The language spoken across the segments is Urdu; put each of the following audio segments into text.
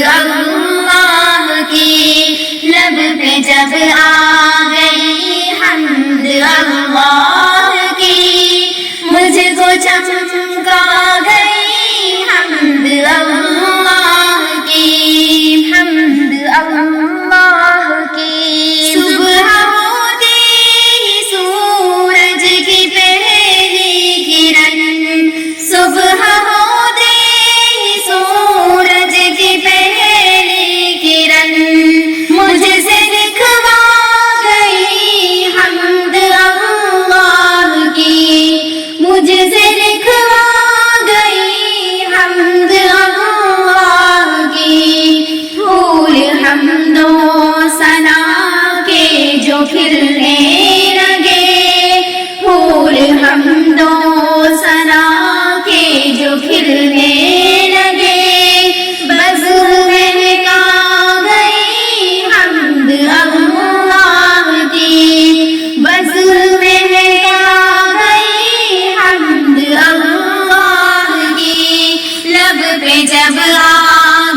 اللہ کی، لب پہ جب آ گئی حمد اللہ کی، مجھ کو چمکا گئی حمد اللہ کی، حمد اللہ کی۔ صبح ہوتے ہی سورج کی پہلی کرن، صبح ہوتے ہی سورج کی پہلی کرن، مجھ سے دکھوا گئی حمد اللہ کی، مجھ سے دکھوا گئی حمد اللہ کی۔ پھول حمد و ثنا کے جو کھلنے لگے، پھول حمد و ثنا کے جو کھلنے لگے، بزم مہکا گئی حمد اللہ کی، بزم مہکا گئی حمد اللہ کی، لب پہ جب آ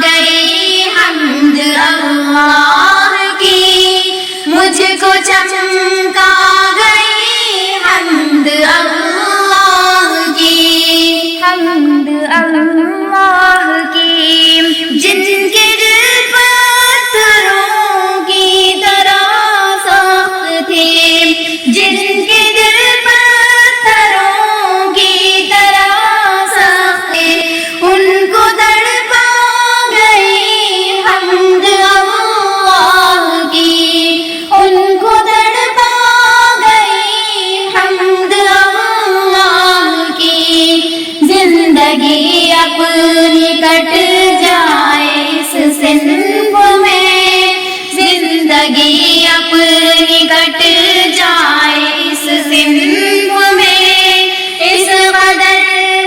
گئی حمد اللہ کی، مجھ کو چمکا گئی حمد اللہ کی، حمد اللہ کی۔ جن کے دل پتھروں کی طرح سخت تھے، جن کے دل پتھروں کی طرح سخت تھے، ان کو تڑپا گئی حمد اللہ کی، ان کو تڑپا گئی حمد اللہ کی۔ زندگی اپنی کٹ جائے اس صنف میں، زندگی اپنی کٹ جائے اس صنف میں، اس قدر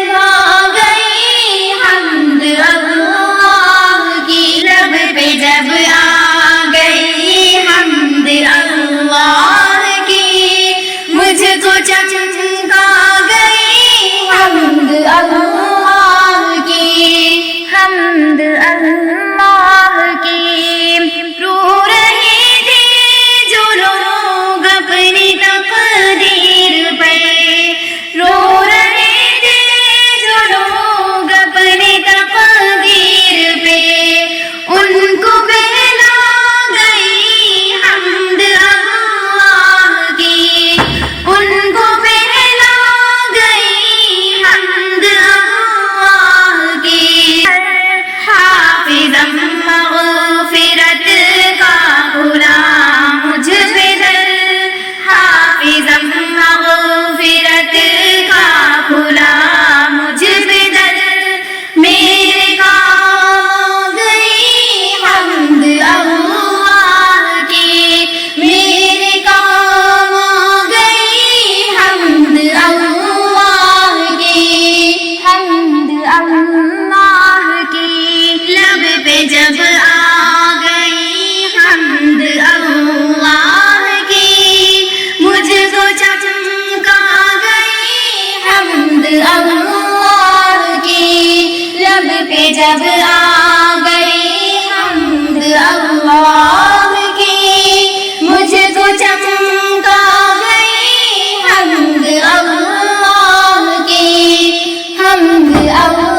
بھا گئی حمد اللہ کی، لب پہ جب آ گئی حمد اللہ کی، مجھ کو چمکا گئی حمد اللہ کی، حمد اللہ کی۔ رو رہے تھے جو لوگ اپنی تقدیر پہ، رو رہے تھے جو لوگ اپنی تقدیر پہ، ان کو بہلا گئی حمد اللہ کی، ان کو بہلا گئی حمد اللہ کی۔ حافظ مغفرت کا غلام مجھ پہ در، حافظ مغفرت کا غلام مجھ پہ در، میرے کام گئی حمد اللہ کی، میرے کام گئی حمد اللہ کی، حمد اللہ کی۔ لب پہ جب آ گئی حمد اللہ کی، مجھ کو چمکا گئی حمد اللہ کی، لب پہ جب آ گئی حمد اللہ کی، مجھ کو چمکا گئی حمد اللہ کی، حمد اللہ